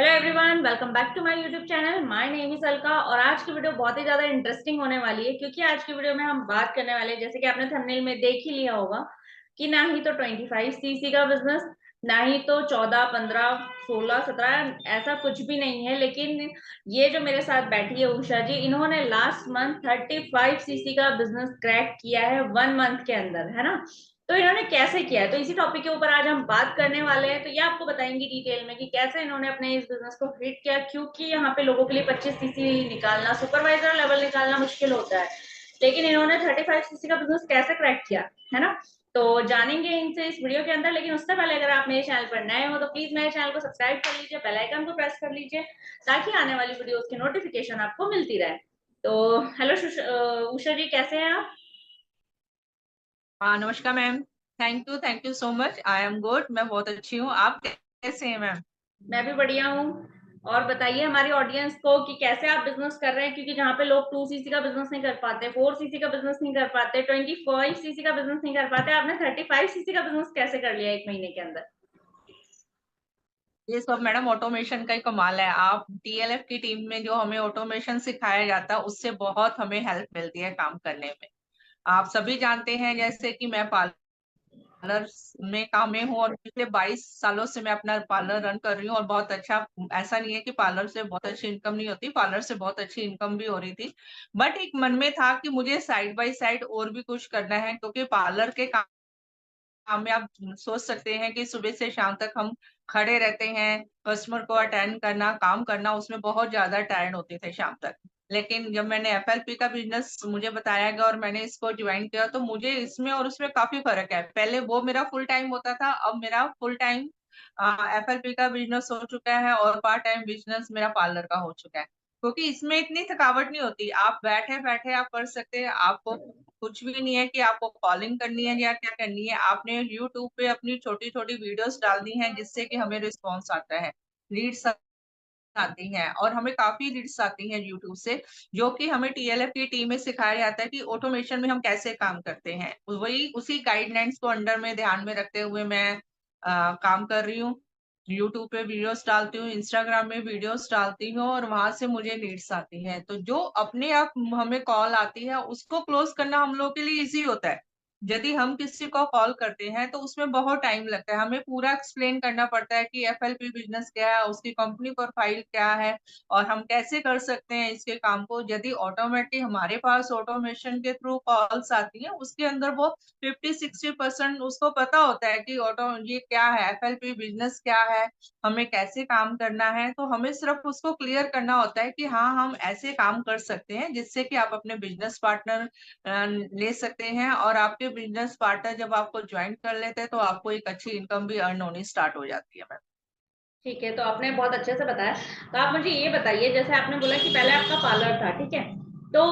Hello everyone, welcome back to my YouTube channel. My name is Alka और आज की video बहुत ही ज्यादा इंटरेस्टिंग होने वाली है क्योंकि आज की वीडियो में हम बात करने वाले हैं, जैसे कि आपने थंबनेल में देख ही लिया होगा, कि ना ही तो 25 सीसी का बिजनेस, ना ही तो 14, 15, 16, 17 ऐसा कुछ भी नहीं है। लेकिन ये जो मेरे साथ बैठी है उषा जी, इन्होंने लास्ट मंथ 35 सीसी का बिजनेस क्रैक किया है 1 मंथ के अंदर, है ना। तो इन्होंने कैसे किया है, तो इसी टॉपिक के ऊपर आज हम बात करने वाले हैं। तो ये आपको बताएंगे डिटेल में कि कैसे इन्होंने अपने इस बिजनेस को हिट किया, क्योंकि यहाँ पे लोगों के लिए 25 सीसी निकालना, सुपरवाइजर लेवल निकालना मुश्किल होता है, लेकिन इन्होंने 35 सीसी का बिजनेस कैसे क्रैक किया, है ना। तो जानेंगे इनसे इस वीडियो के अंदर। लेकिन उससे पहले अगर आप मेरे चैनल पर नए हो तो प्लीज मेरे चैनल को सब्सक्राइब कर लीजिए, बेल आइकन को प्रेस कर लीजिए, ताकि आने वाली वीडियोस की नोटिफिकेशन आपको मिलती रहे। तो हेलो उषा जी, कैसे हैं आप? हाँ, नमस्कार ma'am. Thank you so much. I am good. मैं बहुत अच्छी हूँ। आप कैसे हैं मैम? मैं भी बढ़िया हूँ। और बताइए हमारी ऑडियंस को कि कैसे आप बिजनेस कर रहे हैं, क्योंकि जहाँ पे लोग 2 सीसी का बिजनेस नहीं कर पाते, 4 सीसी का बिजनेस नहीं कर पाते, 25 सीसी का बिजनेस नहीं कर पाते, आपने 35 सीसी का बिजनेस कैसे कर लिया 1 महीने के अंदर? ये सब मैडम ऑटोमेशन का ही कमाल है। आप टीएलएफ की टीम में जो हमें ऑटोमेशन सिखाया जाता है उससे बहुत हमें हेल्प मिलती है काम करने में। आप सभी जानते हैं जैसे कि मैं पार्लर में काम में हूँ और पिछले 22 सालों से मैं अपना पार्लर रन कर रही हूँ और बहुत अच्छा। ऐसा नहीं है कि पार्लर से बहुत अच्छी इनकम नहीं होती, पार्लर से बहुत अच्छी इनकम भी हो रही थी। बट एक मन में था कि मुझे साइड बाय साइड और भी कुछ करना है, क्योंकि पार्लर के काम में आप सोच सकते हैं कि सुबह से शाम तक हम खड़े रहते हैं, कस्टमर को अटेंड करना, काम करना, उसमें बहुत ज़्यादा टायर्ड होते थे शाम तक। लेकिन जब मैंने एफएलपी का बिज़नेस मुझे बताया गया और मैंने इसको जॉइन किया, तो मुझे इसमें और उसमें काफ़ी फ़र्क है। पहले वो मेरा फुल टाइम होता था, अब मेरा फुल टाइम एफएलपी का बिज़नेस हो चुका है और पार्ट टाइम बिज़नेस मेरा पार्लर का हो चुका है। क्योंकि इसमें इतनी थकावट नहीं होती, आप बैठे-बैठे आप कर सकते हैं, आपको कुछ भी नहीं है कि आपको कॉलिंग करनी है या क्या करनी है। आपने यूट्यूब पे अपनी छोटी-छोटी वीडियोज़ डालनी है जिससे कि हमें रिस्पॉन्स आता है। लीड्स आती हैं और हमें काफ़ी लीड्स आती हैं यूट्यूब से, जो कि हमें टीएलएफ की टीम में सिखाया जाता है कि ऑटोमेशन में हम कैसे काम करते हैं। वही उसी गाइडलाइंस को अंडर में ध्यान में रखते हुए मैं काम कर रही हूँ। यूट्यूब पे वीडियोज़ डालती हूँ, इंस्टाग्राम में वीडियोज़ डालती हूँ और वहाँ से मुझे लीड्स आती हैं। तो जो अपने आप हमें कॉल आती है उसको क्लोज़ करना हम लोगों के लिए ईज़ी होता है। यदि हम किसी को कॉल करते हैं तो उसमें बहुत टाइम लगता है। हमें पूरा एक्सप्लेन करना पड़ता है कि एफएलपी बिज़नेस क्या है, उसकी कंपनी प्रोफाइल क्या है और हम कैसे कर सकते हैं इसके काम को। यदि ऑटोमेटिक हमारे पास ऑटोमेशन के थ्रू कॉल्स आती हैं, उसके अंदर वो 50-60% उसको पता होता है कि ऑटो ये क्या है, एफएलपी बिज़नेस क्या है, हमें कैसे काम करना है। तो हमें सिर्फ़ उसको क्लियर करना होता है कि हाँ, हम ऐसे काम कर सकते हैं जिससे कि आप अपने बिज़नेस पार्टनर ले सकते हैं और आपके बिज़नेस पार्टनर जब आपको जॉइन कर लेते हैं, तो आपको एक अच्छी इनकम भी अर्न होनी स्टार्ट हो जाती है मैम। ठीक है, तो आपने बहुत अच्छे से बताया। तो आप मुझे ये बताइए, जैसे आपने बोला कि पहले आपका पार्लर था, ठीक है। तो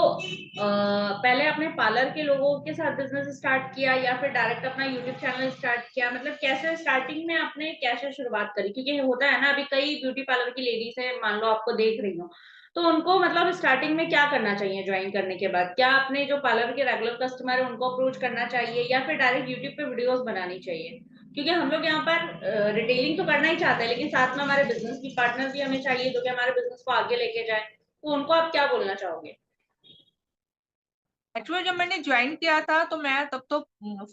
पहले आपने पार्लर के लोगों के साथ बिजनेस स्टार्ट किया या फिर डायरेक्ट अपना यूट्यूब चैनल स्टार्ट किया, मतलब कैसे स्टार्टिंग में आपने कैसे शुरुआत करी? क्योंकि होता है ना, अभी कई ब्यूटी पार्लर की लेडीज है, मान लो आपको देख रही हो, तो उनको मतलब स्टार्टिंग में क्या करना चाहिए ज्वाइन करने के बाद? क्या अपने जो पार्लर के रेगुलर कस्टमर है उनको अप्रोच करना चाहिए या फिर डायरेक्ट यूट्यूब पे वीडियोस बनानी चाहिए? क्योंकि हम लोग यहाँ पर रिटेलिंग तो करना ही चाहते हैं, लेकिन साथ में हमारे बिजनेस की पार्टनर भी हमें चाहिए जो कि हमारे बिजनेस को आगे लेके जाए। तो उनको आप क्या बोलना चाहोगे? एक्चुअली जब मैंने जॉइन किया था तो मैं तब तो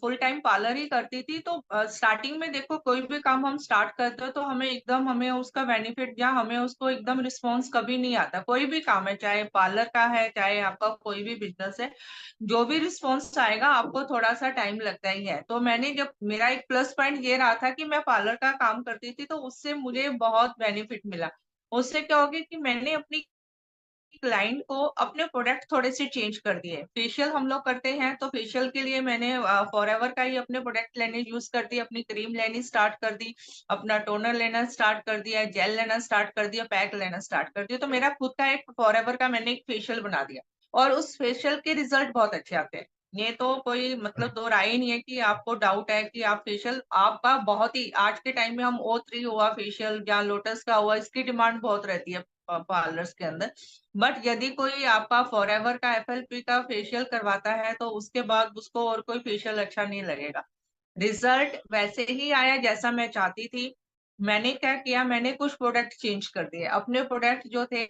फुल टाइम पार्लर ही करती थी। तो स्टार्टिंग में देखो, कोई भी काम हम स्टार्ट करते हो तो हमें उसका बेनिफिट या हमें उसको एकदम रिस्पॉन्स कभी नहीं आता। कोई भी काम है, चाहे पार्लर का है, चाहे आपका कोई भी बिजनेस है, जो भी रिस्पॉन्स आएगा आपको थोड़ा सा टाइम लगता ही है। तो मैंने जब मेरा एक प्लस पॉइंट ये रहा था कि मैं पार्लर का काम करती थी, तो उससे मुझे बहुत बेनिफिट मिला। उससे क्या हो गया कि मैंने अपनी क्लाइंट को अपने प्रोडक्ट थोड़े से चेंज कर दिए। फेशियल हम लोग करते हैं, तो फेशियल के लिए मैंने फॉरएवर का ही अपने प्रोडक्ट लेने यूज़ कर दिए, अपनी क्रीम लेनी स्टार्ट कर दी, अपना टोनर लेना स्टार्ट कर दिया, जेल लेना स्टार्ट कर दिया, पैक लेना स्टार्ट कर दिया। तो मेरा खुद का एक फॉरएवर का मैंने एक फेशियल बना दिया और उस फेशियल के रिजल्ट बहुत अच्छे आते हैं। ये तो कोई मतलब दो राय ही नहीं है कि आपको डाउट है कि आप फेशियल आपका बहुत ही आज के टाइम में हम O3 हुआ फेशियल या लोटस का हुआ, इसकी डिमांड बहुत रहती है पार्लर्स के अंदर। बट यदि कोई आपका फॉरएवर का एफएलपी का फेशियल करवाता है तो उसके बाद उसको और कोई फेशियल अच्छा नहीं लगेगा। रिजल्ट वैसे ही आया जैसा मैं चाहती थी। मैंने क्या किया, मैंने कुछ प्रोडक्ट चेंज कर दिए। अपने प्रोडक्ट जो थे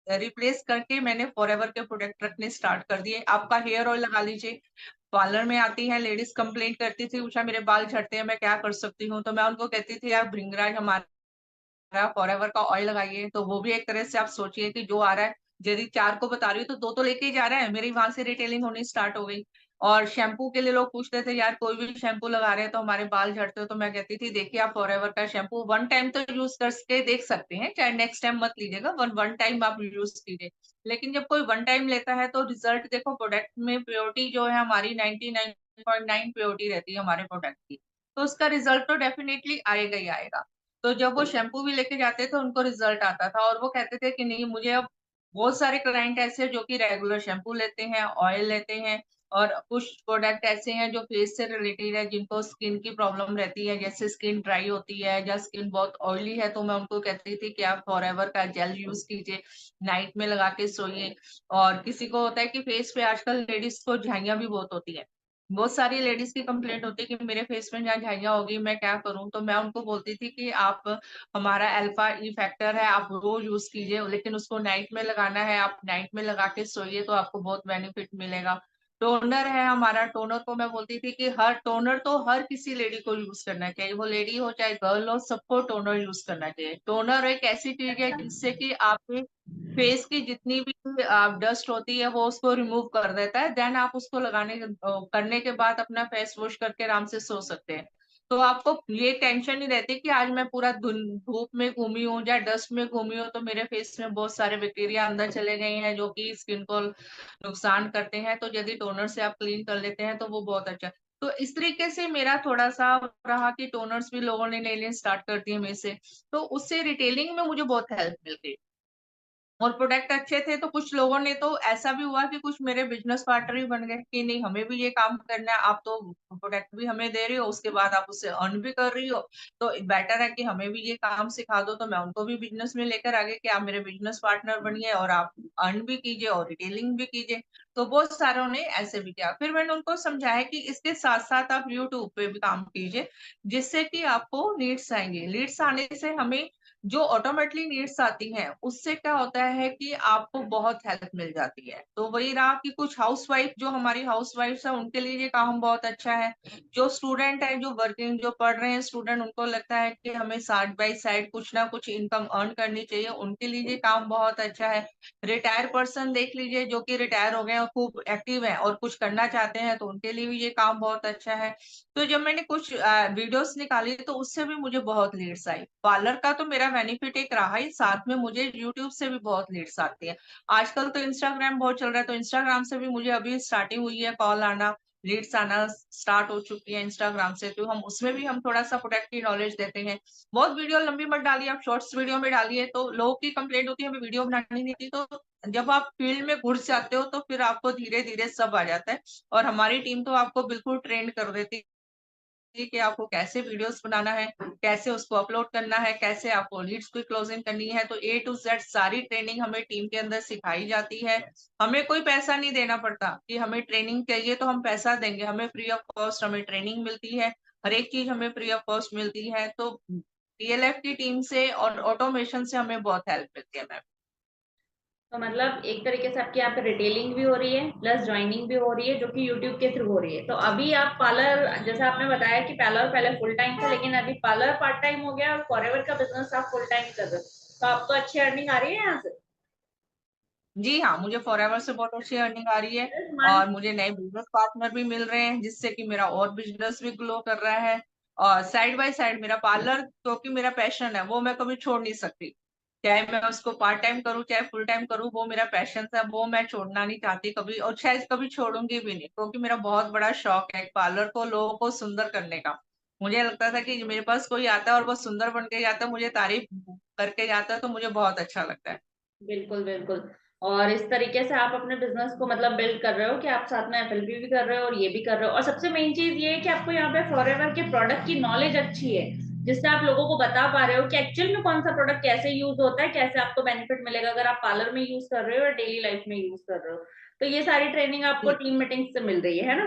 रिप्लेस करके मैंने फॉरएवर के प्रोडक्ट रखने स्टार्ट कर दिए। आपका हेयर ऑयल लगा लीजिए। पार्लर में आती हैं लेडीज, कंप्लेंट करती थी, उषा मेरे बाल झड़ते हैं, मैं क्या कर सकती हूँ? तो मैं उनको कहती थी आप भृंगराज हमारा फॉरएवर का ऑयल लगाइए। तो वो भी एक तरह से आप सोचिए कि जो आ रहा है, यदि 4 को बता रही हूँ तो 2 तो लेके ही जा रहा है। मेरी वहां से रिटेलिंग होनी स्टार्ट हो गई। और शैम्पू के लिए लोग पूछते थे, यार कोई भी शैम्पू लगा रहे हैं तो हमारे बाल झड़ते हो। तो मैं कहती थी देखिए, आप फॉरएवर का शैम्पू वन टाइम तो यूज करके देख सकते हैं, चाहे नेक्स्ट टाइम मत लीजिएगा, वन वन टाइम आप यूज कीजिए। लेकिन जब कोई वन टाइम लेता है तो रिजल्ट देखो, प्रोडक्ट में प्योरिटी जो है हमारी 99.9 प्योरिटी रहती है हमारे प्रोडक्ट की। तो उसका रिजल्ट तो डेफिनेटली आएगा ही आएगा। तो जब वो शैम्पू भी लेके जाते थे उनको रिजल्ट आता था, और वो कहते थे कि नहीं, मुझे अब बहुत सारे क्लाइंट ऐसे हैं जो कि रेगुलर शैम्पू लेते हैं, ऑयल लेते हैं, और कुछ प्रोडक्ट ऐसे हैं जो फेस से रिलेटेड है, जिनको स्किन की प्रॉब्लम रहती है, जैसे स्किन ड्राई होती है या स्किन बहुत ऑयली है, तो मैं उनको कहती थी कि आप फॉरएवर का जेल यूज कीजिए, नाइट में लगा के सोइए। और किसी को होता है कि फेस पे आजकल लेडीज को झाइयां भी बहुत होती है। बहुत सारी लेडीज की कंप्लेंट होती है कि मेरे फेस में जहाँ झाइयाँ होगी, मैं क्या करूँ? तो मैं उनको बोलती थी कि आप, हमारा अल्फा ई फैक्टर है, आप रोज यूज कीजिए, लेकिन उसको नाइट में लगाना है, आप नाइट में लगा के सोइए तो आपको बहुत बेनिफिट मिलेगा। टोनर है हमारा, टोनर को मैं बोलती थी कि हर टोनर तो हर किसी लेडी को यूज करना चाहिए, वो लेडी हो चाहे गर्ल हो, सबको टोनर यूज करना चाहिए। टोनर एक ऐसी चीज है जिससे कि आपके फेस की जितनी भी डस्ट होती है वो उसको रिमूव कर देता है। देन आप उसको करने के बाद अपना फेस वॉश करके आराम से सो सकते हैं। तो आपको ये टेंशन नहीं रहती कि आज मैं पूरा धूप में घूमी हूँ या डस्ट में घूमी हूँ तो मेरे फेस में बहुत सारे बैक्टीरिया अंदर चले गए हैं जो कि स्किन को नुकसान करते हैं। तो यदि टोनर से आप क्लीन कर लेते हैं तो वो बहुत अच्छा है। तो इस तरीके से मेरा थोड़ा सा रहा कि टोनर्स भी लोगों ने ले लेने स्टार्ट कर दिए मेरे से। तो उससे रिटेलिंग में मुझे बहुत हेल्प मिल गई। और प्रोडक्ट अच्छे थे तो कुछ लोगों ने तो ऐसा भी हुआ कि कुछ मेरे बिजनेस पार्टनर ही बन गए कि नहीं, हमें भी ये काम करना है, आप तो प्रोडक्ट भी हमें दे रही हो, उसके बाद आप उससे अर्न भी कर रही हो, तो बेटर है कि हमें भी ये काम सिखा दो। तो मैं उनको भी बिजनेस में लेकर आ गई कि आप मेरे बिजनेस पार्टनर बनिए और आप अर्न भी कीजिए और रिटेलिंग भी कीजिए। तो बहुत सारों ने ऐसे भी किया। फिर मैंने उनको समझाया कि इसके साथ साथ आप यूट्यूब पे भी काम कीजिए, जिससे कि आपको लीड्स आएंगे। लीड्स आने से हमें जो ऑटोमेटिकली नीड्स आती हैं, उससे क्या होता है कि आपको बहुत हेल्प मिल जाती है। तो वही रहा कि कुछ हाउसवाइफ, जो हमारी हाउसवाइफ्स है, उनके लिए ये काम बहुत अच्छा है। जो स्टूडेंट है, जो वर्किंग, जो पढ़ रहे हैं स्टूडेंट, उनको लगता है कि हमें साइड बाय साइड कुछ ना कुछ इनकम अर्न करनी चाहिए, उनके लिए ये काम बहुत अच्छा है। रिटायर पर्सन देख लीजिए, जो कि रिटायर हो गए और खूब एक्टिव है और कुछ करना चाहते हैं, तो उनके लिए भी ये काम बहुत अच्छा है। तो जब मैंने कुछ वीडियोस निकाली तो उससे भी मुझे बहुत लीड्स आई। पार्लर का तो मेरा बेनिफिट एक रहा ही, साथ में मुझे यूट्यूब से भी बहुत लीड्स आती है। आजकल तो इंस्टाग्राम बहुत चल रहा है, तो इंस्टाग्राम से भी मुझे अभी स्टार्टिंग हुई है, कॉल आना, लीड्स आना स्टार्ट हो चुकी है इंस्टाग्राम से। तो हम उसमें भी हम थोड़ा सा प्रोडक्ट की नॉलेज देते हैं। बहुत वीडियो लंबी मत डालिए, आप शॉर्ट्स वीडियो में डालिए। तो लोगों की कंप्लेंट होती है हमें वीडियो बनानी नहीं थी। तो जब आप फील्ड में घुस जाते हो तो फिर आपको धीरे धीरे सब आ जाता है। और हमारी टीम तो आपको बिल्कुल ट्रेन कर देती कि आपको कैसे वीडियोस बनाना है, कैसे उसको अपलोड करना है, कैसे आपको लीड्स की क्लोजिंग करनी है। तो ए टू जेड सारी ट्रेनिंग हमें टीम के अंदर सिखाई जाती है। हमें कोई पैसा नहीं देना पड़ता कि हमें ट्रेनिंग चाहिए तो हम पैसा देंगे, हमें फ्री ऑफ कॉस्ट हमें ट्रेनिंग मिलती है। हर एक चीज हमें फ्री ऑफ कॉस्ट मिलती है। तो डीएलएफ की टीम से और ऑटोमेशन से हमें बहुत हेल्प मिलती है मैम। तो मतलब एक तरीके से आपकी यहाँ पे रिटेलिंग भी हो रही है प्लस ज्वाइनिंग भी हो रही है, जो कि यूट्यूब के थ्रू हो रही है। तो अभी आप पार्लर, जैसे आपने बताया कि पार्लर पहले फुल टाइम था, लेकिन अभी पार्लर पार्ट टाइम हो गया और फॉरएवर का बिजनेस आप फुल टाइम कर रहे हो, तो आपको अच्छी अर्निंग आ रही है यहाँ से? जी हाँ, मुझे फॉरएवर से बहुत अच्छी अर्निंग आ रही है। मान और मुझे नए बिजनेस पार्टनर भी मिल रहे हैं, जिससे कि मेरा और बिजनेस भी ग्रो कर रहा है। और साइड बाय साइड मेरा पार्लर, क्योंकि मेरा पैशन है, वो मैं कभी छोड़ नहीं सकती। चाहे मैं उसको पार्ट टाइम करूँ चाहे फुल टाइम करूँ, वो मेरा पैशन है, वो मैं छोड़ना नहीं चाहती कभी, और शायद कभी छोड़ूंगी भी नहीं, क्योंकि मेरा बहुत बड़ा शौक है पार्लर को लोगों को सुंदर करने का। मुझे लगता था कि मेरे पास कोई आता है और वो सुंदर बन के जाता है, मुझे तारीफ करके जाता है, तो मुझे बहुत अच्छा लगता है। बिल्कुल बिल्कुल। और इस तरीके से आप अपने बिजनेस को मतलब बिल्ड कर रहे हो कि आप साथ में एफएलपी भी कर रहे हो और ये भी कर रहे हो, और सबसे मेन चीज ये है कि आपको यहाँ पे फॉरएवर के प्रोडक्ट की नॉलेज अच्छी है, जिससे आप लोगों को बता पा रहे हो कि एक्चुअल में कौन सा प्रोडक्ट कैसे यूज होता है, कैसे आपको बेनिफिट मिलेगा अगर आप पार्लर में यूज कर रहे हो या डेली लाइफ में यूज कर रहे हो। तो ये सारी ट्रेनिंग आपको टीम मीटिंग से मिल रही है ना?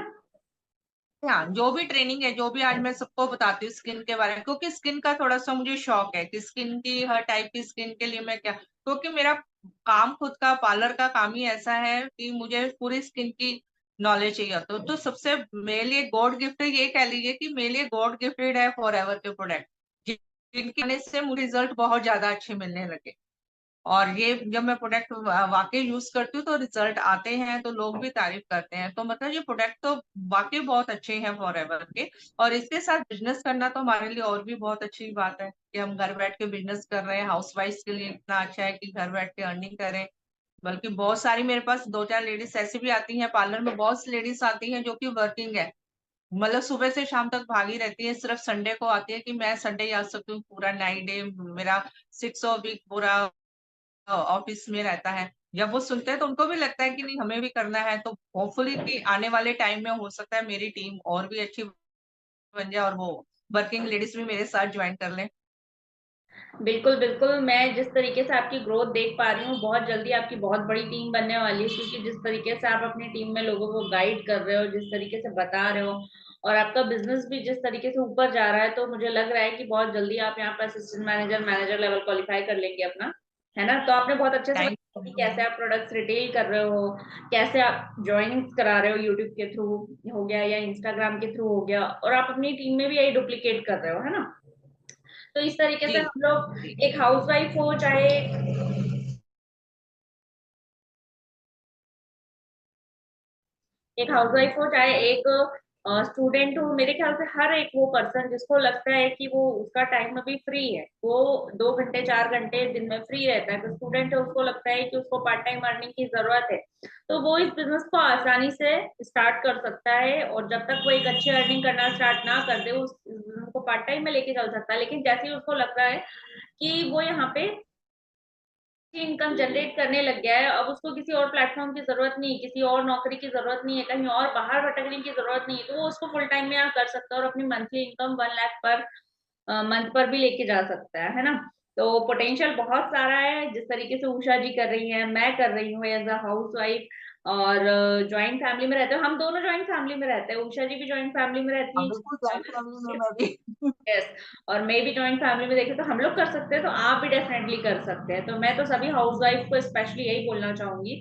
हाँ, जो भी ट्रेनिंग है, जो भी आज मैं सबको बताती हूँ स्किन के बारे में, क्योंकि स्किन का थोड़ा सा मुझे शौक है कि स्किन की हर टाइप की स्किन के लिए मैं क्या, क्योंकि मेरा काम खुद का पार्लर का काम ही ऐसा है कि मुझे पूरी स्किन की नॉलेज चाहिए। तो सबसे मेरे लिए गॉड गिफ्टेड, ये कह लीजिए कि मेरे लिए गॉड गिफ्टेड है फॉरएवर के प्रोडक्ट, जिनके आने से मुझे रिजल्ट बहुत ज्यादा अच्छे मिलने लगे। और ये जब मैं प्रोडक्ट वाकई यूज करती हूँ तो रिजल्ट आते हैं, तो लोग भी तारीफ करते हैं। तो मतलब ये प्रोडक्ट तो वाकई बहुत अच्छे हैं फॉरएवर के। और इसके साथ बिजनेस करना तो हमारे लिए और भी बहुत अच्छी बात है कि हम घर बैठ के बिजनेस कर रहे हैं। हाउसवाइफ के लिए इतना अच्छा है कि घर बैठ के अर्निंग करें। बल्कि बहुत सारी मेरे पास 2-4 लेडीज ऐसी भी आती हैं पार्लर में, बहुत सी लेडीज आती हैं जो कि वर्किंग है, मतलब सुबह से शाम तक भागी रहती है, सिर्फ संडे को आती है कि मैं संडे ही आ सकती हूँ, पूरा 9 डे मेरा 6 वीक पूरा ऑफिस में रहता है। जब वो सुनते हैं तो उनको भी लगता है कि नहीं हमें भी करना है। तो होपफुली कि आने वाले टाइम में हो सकता है मेरी टीम और भी अच्छी बन जाए और वो वर्किंग लेडीज भी मेरे साथ ज्वाइन कर लें। बिल्कुल, बिल्कुल। मैं जिस तरीके से आपकी ग्रोथ देख पा रही हूँ, बहुत जल्दी आपकी बहुत बड़ी टीम बनने वाली है, क्योंकि जिस तरीके से आप अपनी टीम में लोगों को गाइड कर रहे हो, जिस तरीके से बता रहे हो, और आपका बिजनेस भी जिस तरीके से ऊपर जा रहा है, तो मुझे लग रहा है कि बहुत जल्दी आप यहाँ पर assistant manager, manager level qualify कर लेंगे अपना, है ना? तो आपने बहुत अच्छे से थैंक बताया कि कैसे यू। आप प्रोडक्ट्स रिटेल कर रहे हो, कैसे आप ज्वाइनिंग करा रहे हो, यूट्यूब के थ्रू हो गया या इंस्टाग्राम के थ्रू हो गया, और आप अपनी टीम में भी यही डुप्लीकेट कर रहे हो, है ना? तो इस तरीके से जी हम लोग, जी एक हाउसवाइफ हो चाहे एक हाउसवाइफ हो चाहे एक स्टूडेंट हो, मेरे ख्याल से हर एक वो पर्सन जिसको लगता है कि वो उसका टाइम अभी फ्री है, वो 2 घंटे 4 घंटे दिन में फ्री रहता है, तो स्टूडेंट है उसको लगता है कि उसको पार्ट टाइम अर्निंग की जरूरत है, तो वो इस बिजनेस को आसानी से स्टार्ट कर सकता है। और जब तक वो एक अच्छी अर्निंग करना स्टार्ट ना कर दे, उस बिजनेस को पार्ट टाइम में लेके चल सकता है। लेकिन जैसे ही उसको लगता है कि वो यहाँ पे इनकम जनरेट करने लग गया है, अब उसको किसी और प्लेटफॉर्म की जरूरत नहीं, किसी और नौकरी की जरूरत नहीं है, कहीं और बाहर भटकने की जरूरत नहीं है, तो वो उसको फुल टाइम में यहाँ कर सकता है और अपनी monthly income 1 lakh per month पर भी लेके जा सकता है ना? तो पोटेंशियल बहुत सारा है, जिस तरीके से उषा जी कर रही है, मैं कर रही हूँ एज अ हाउस वाइफ, और ज्वाइंट फैमिली में रहते हैं हम दोनों, ज्वाइंट फैमिली में रहते हैं, उषा जी भी ज्वाइंट फैमिली में रहती हम बिल्कुल जॉइन फैमिली में है। मैं भी यस। और मैं भी जॉइंट फैमिली में देखे, तो हम लोग कर सकते हैं, तो आप भी डेफिनेटली कर सकते हैं। तो मैं तो सभी हाउसवाइफ को स्पेशली यही बोलना चाहूंगी,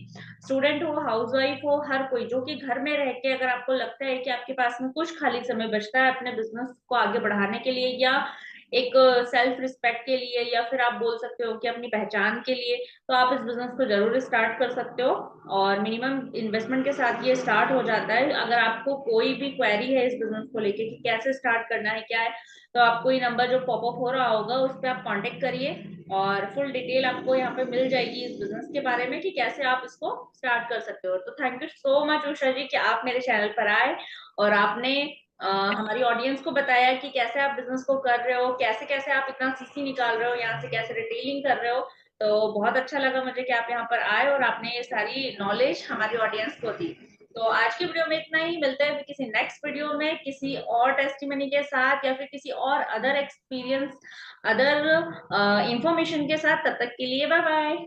स्टूडेंट हो, हाउसवाइफ हो, हर कोई जो कि घर में रह के, अगर आपको लगता है कि आपके पास में कुछ खाली समय बचता है अपने बिजनेस को आगे बढ़ाने के लिए, या एक सेल्फ रिस्पेक्ट के लिए, या फिर आप बोल सकते हो कि अपनी पहचान के लिए, तो आप इस बिजनेस को जरूर स्टार्ट कर सकते हो। और मिनिमम इन्वेस्टमेंट के साथ ये स्टार्ट हो जाता है। अगर आपको कोई भी क्वेरी है इस बिजनेस को लेके कि कैसे स्टार्ट करना है, क्या है, तो आपको ये नंबर जो पॉपअप हो रहा होगा उस पर आप कांटेक्ट करिए, और फुल डिटेल आपको यहाँ पे मिल जाएगी इस बिजनेस के बारे में कि कैसे आप इसको स्टार्ट कर सकते हो। तो thank you so much Usha जी कि आप मेरे चैनल पर आए, और आपने हमारी ऑडियंस को बताया कि कैसे आप बिजनेस को कर रहे हो, कैसे कैसे आप इतना सीसी निकाल रहे हो, यहाँ से कैसे रिटेलिंग कर रहे हो। तो बहुत अच्छा लगा मुझे कि आप यहाँ पर आए और आपने ये सारी नॉलेज हमारी ऑडियंस को दी। तो आज की वीडियो में इतना ही, मिलते हैं किसी नेक्स्ट वीडियो में किसी और टेस्टिमनी के साथ, या फिर किसी और अदर एक्सपीरियंस, अदर इंफॉर्मेशन के साथ। तब तक के लिए बाय बाय।